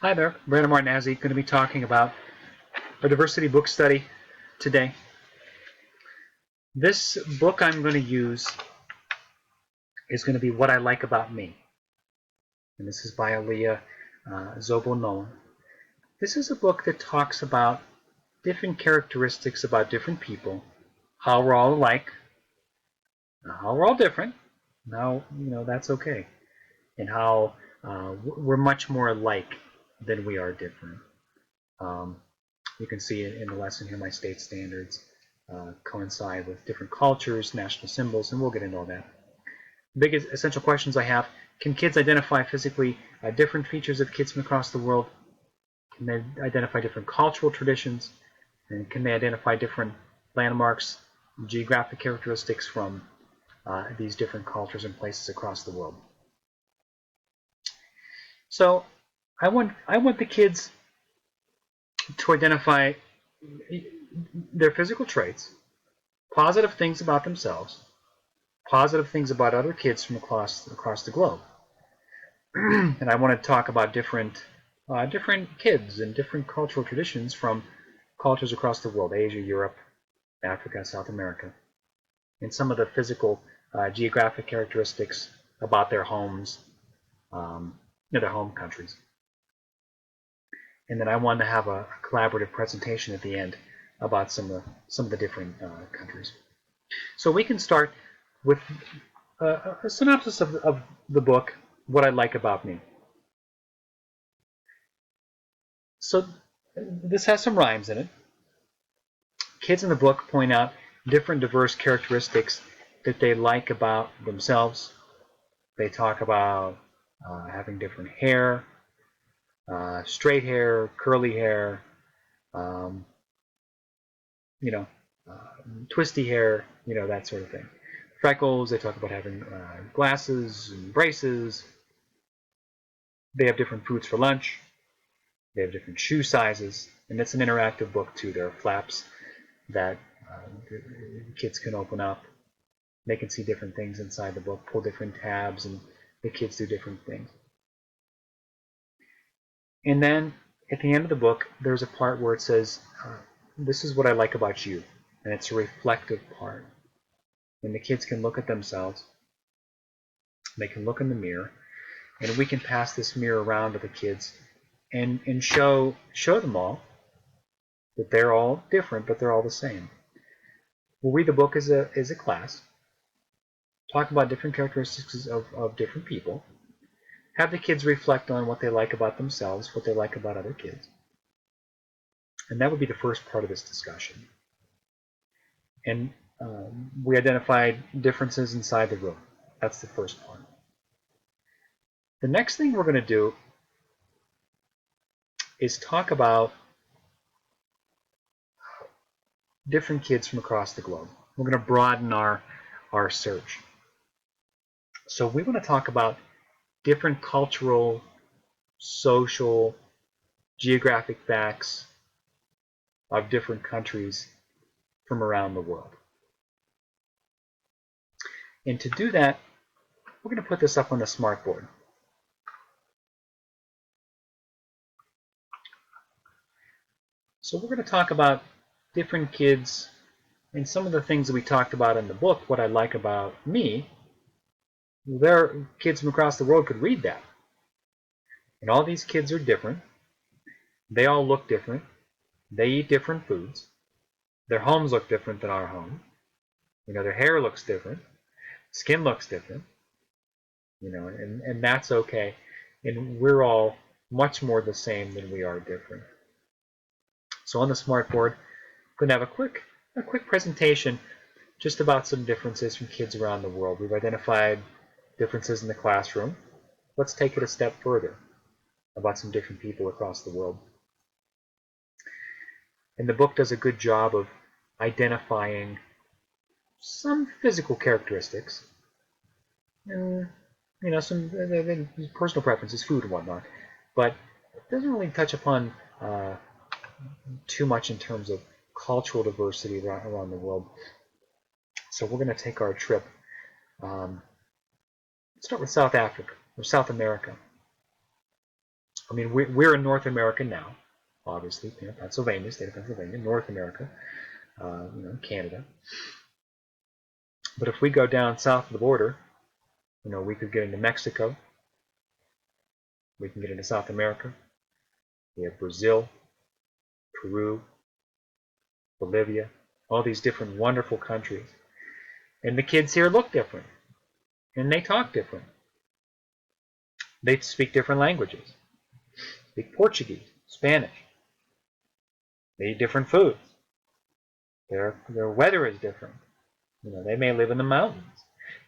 Hi there, Brandon Martinazzi, going to be talking about a diversity book study today. This book I'm going to use is going to be What I Like About Me. And this is by Aliyah Zobo-Nolan. This is a book that talks about different characteristics about different people, how we're all alike, how we're all different, now, that's okay, and how we're much more alike than we are different. You can see in the lesson here my state standards coincide with different cultures, national symbols, and we'll get into all that. The biggest essential questions I have: can kids identify physically different features of kids from across the world? Can they identify different cultural traditions? And can they identify different landmarks, geographic characteristics from these different cultures and places across the world? So I want the kids to identify their physical traits, positive things about themselves, positive things about other kids from across the globe. And I want to talk about different kids and different cultural traditions from cultures across the world: Asia, Europe, Africa, South America, and some of the physical geographic characteristics about their homes, their home countries. And then I wanted to have a collaborative presentation at the end about some of the different countries. So we can start with a synopsis of the book, What I Like About Me. So this has some rhymes in it. Kids in the book point out different diverse characteristics that they like about themselves. They talk about having different hair, straight hair, curly hair, twisty hair, that sort of thing. Freckles, they talk about having glasses and braces. They have different foods for lunch. They have different shoe sizes. And it's an interactive book, too. There are flaps that kids can open up. They can see different things inside the book, pull different tabs, and the kids do different things. And then at the end of the book, there's a part where it says, this is what I like about you. And it's a reflective part. And the kids can look at themselves. They can look in the mirror. And we can pass this mirror around to the kids and show them all that they're all different, but they're all the same. We'll read the book as a class, talk about different characteristics of different people, have the kids reflect on what they like about themselves, what they like about other kids. And that would be the first part of this discussion. And we identified differences inside the room. That's the first part. The next thing we're going to do is talk about different kids from across the globe. We're going to broaden our search. So we want to talk about different cultural, social, geographic facts of different countries from around the world. And to do that, we're going to put this up on the smartboard. So we're going to talk about different kids and some of the things that we talked about in the book, What I Like About Me. Their kids from across the world could read that. And all these kids are different. They all look different. They eat different foods. Their homes look different than our home. Their hair looks different. Skin looks different. And that's okay. And we're all much more the same than we are different. So on the smartboard, I'm going to have a quick presentation just about some differences from kids around the world. We've identified differences in the classroom. Let's take it a step further about some different people across the world. And the book does a good job of identifying some physical characteristics, and some personal preferences, food and whatnot, but it doesn't really touch upon too much in terms of cultural diversity around the world. So we're going to take our trip. Let's start with South Africa, or South America. I mean, we're in North America now, obviously, Pennsylvania, state of Pennsylvania, North America, Canada. But if we go down south of the border, we could get into Mexico. We can get into South America. We have Brazil, Peru, Bolivia, all these different wonderful countries. And the kids here look different. And they talk different. They speak different languages. Speak Portuguese, Spanish. They eat different foods. Their weather is different. They may live in the mountains.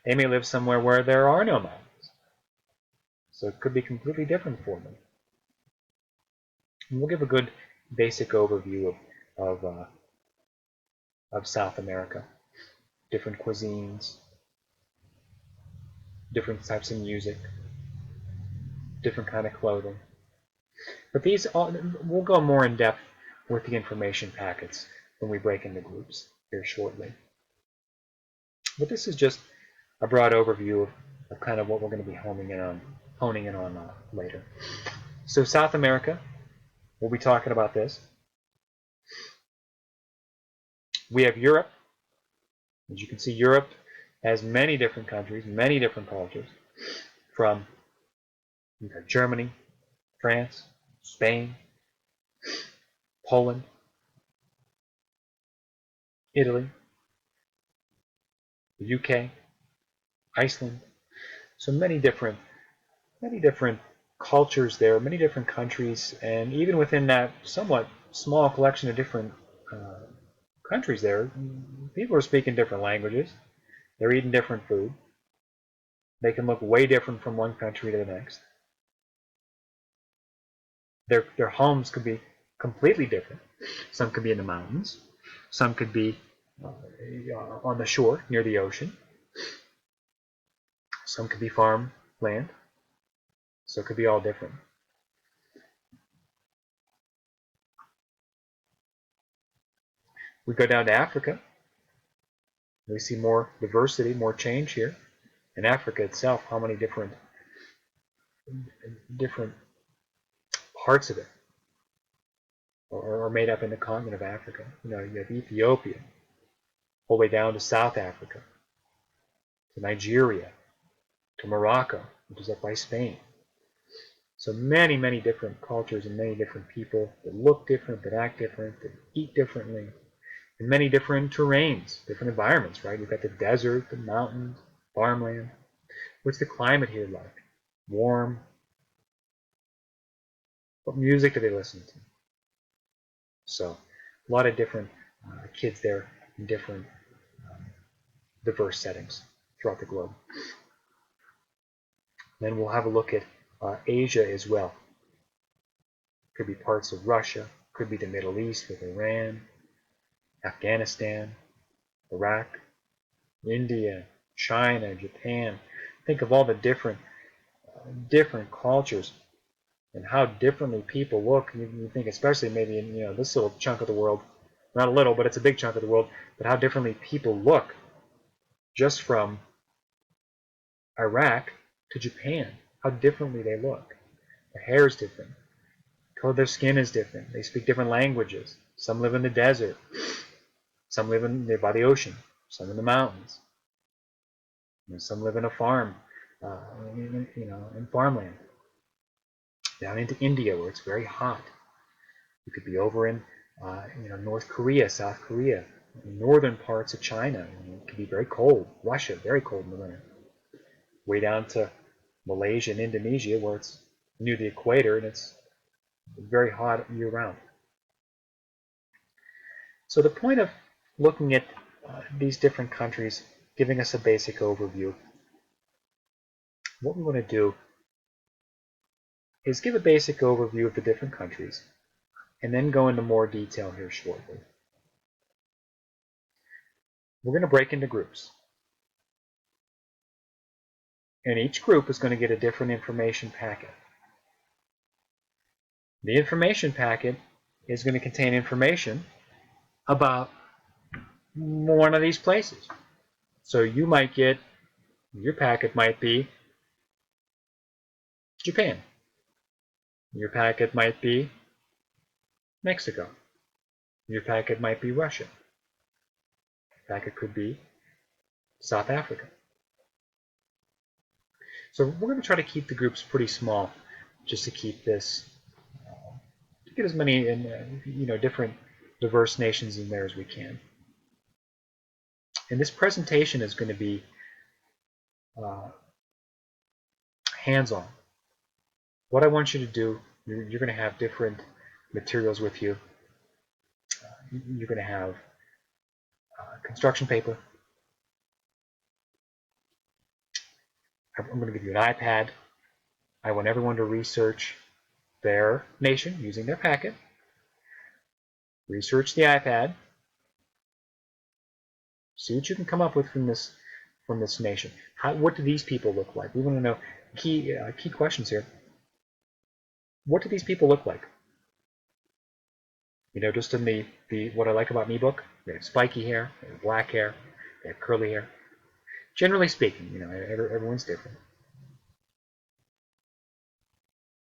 They may live somewhere where there are no mountains. So it could be completely different for them. And we'll give a good basic overview of South America. Different cuisines, different types of music, different kind of clothing. But we'll go more in depth with the information packets when we break into groups here shortly. But this is just a broad overview of kind of what we're going to be honing in on later. So South America, we'll be talking about this. We have Europe. As you can see, Europe has many different countries, many different cultures, from Germany, France, Spain, Poland, Italy, the UK, Iceland. So many different cultures there, many different countries, and even within that somewhat small collection of different countries there, people are speaking different languages. They're eating different food. They can look way different from one country to the next. Their homes could be completely different. Some could be in the mountains. Some could be on the shore near the ocean. Some could be farmland. So it could be all different. We go down to Africa. We see more diversity, more change here. In Africa itself, how many different parts of it are made up in the continent of Africa. You have Ethiopia, all the way down to South Africa, to Nigeria, to Morocco, which is up by Spain. So many, many different cultures and many different people that look different, that act different, that eat differently, and many different terrains, different environments, right? You've got the desert, the mountains, farmland. What's the climate here like? Warm. What music do they listen to? So a lot of different kids there in different diverse settings throughout the globe. Then we'll have a look at Asia as well. Could be parts of Russia, could be the Middle East with Iran, Afghanistan, Iraq, India, China, Japan. Think of all the different cultures and how differently people look. You think, especially maybe in this little chunk of the world, not a little, but it's a big chunk of the world, but how differently people look just from Iraq to Japan. How differently they look. Their hair is different. The color of their skin is different. They speak different languages. Some live in the desert. Some live by the ocean. Some in the mountains. Some live in a farm, in farmland. Down into India, where it's very hot. You could be over in North Korea, South Korea, northern parts of China. It could be very cold. Russia, very cold in the winter. Way down to Malaysia and Indonesia, where it's near the equator and it's very hot year-round. So the point of looking at these different countries, giving us a basic overview, what we want to do is give a basic overview of the different countries and then go into more detail here shortly. We're going to break into groups. And each group is going to get a different information packet. The information packet is going to contain information about one of these places. So you might get, your packet might be Japan. Your packet might be Mexico. Your packet might be Russia. Your packet could be South Africa. So we're going to try to keep the groups pretty small, just to keep this, to get as many different diverse nations in there as we can. And this presentation is going to be hands-on. What I want you to do, you're going to have different materials with you. You're going to have construction paper. I'm going to give you an iPad. I want everyone to research their nation using their packet. Research the iPad. See what you can come up with from this nation. What do these people look like? We want to know key questions here. What do these people look like? Just in the What I Like About Me book, they have spiky hair, they have black hair, they have curly hair. Generally speaking, everyone's different.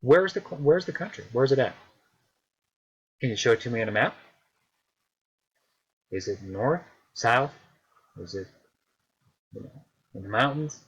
Where's the country? Where's it at? Can you show it to me on a map? Is it north, south? Is it in the mountains?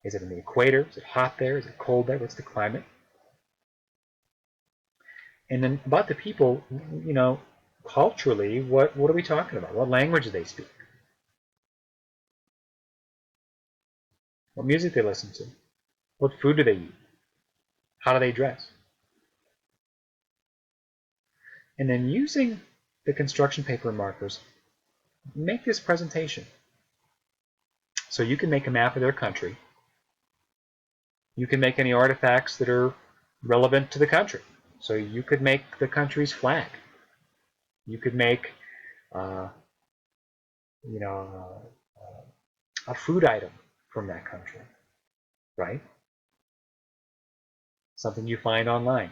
Is it in the equator? Is it hot there? Is it cold there? What's the climate? And then about the people, culturally, what are we talking about? What language do they speak? What music do they listen to? What food do they eat? How do they dress? And then using the construction paper and markers, make this presentation. So you can make a map of their country. You can make any artifacts that are relevant to the country. So you could make the country's flag. You could make, a food item from that country, right? Something you find online.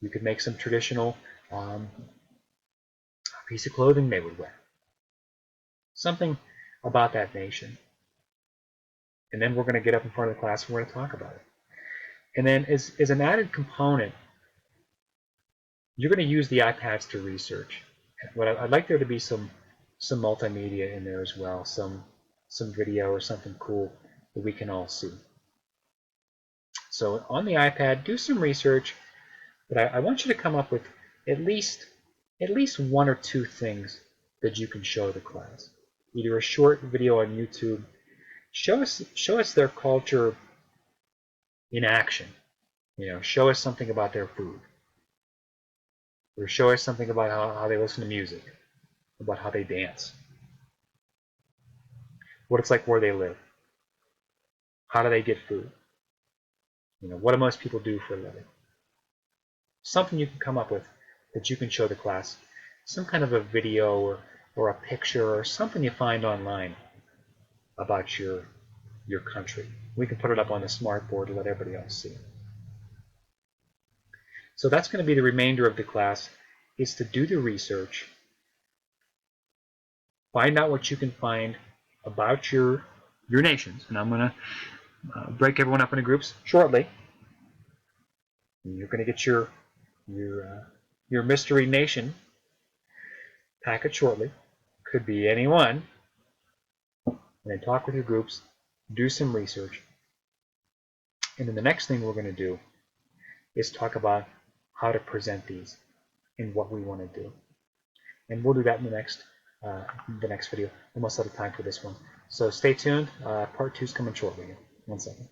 You could make some traditional piece of clothing they would wear. Something about that nation. And then we're going to get up in front of the class and we're going to talk about it. And then as an added component, you're going to use the iPads to research. What I'd like there to be some multimedia in there as well, some video or something cool that we can all see. So on the iPad, do some research, but I want you to come up with at least one or two things that you can show the class. Either a short video on YouTube. Show us their culture in action. Show us something about their food. Or show us something about how they listen to music, about how they dance, what it's like where they live, how do they get food, what do most people do for a living. Something you can come up with that you can show the class, some kind of a video or a picture or something you find online about your country. We can put it up on the smart board to let everybody else see. So that's going to be the remainder of the class, is to do the research, find out what you can find about your nations. And I'm going to break everyone up into groups shortly. And you're going to get your mystery nation packet shortly. Could be any one. And then talk with your groups, do some research. And then the next thing we're going to do is talk about how to present these and what we want to do. And we'll do that in the next video. Almost out of time for this one. So stay tuned. Part 2 is coming shortly. 1 second.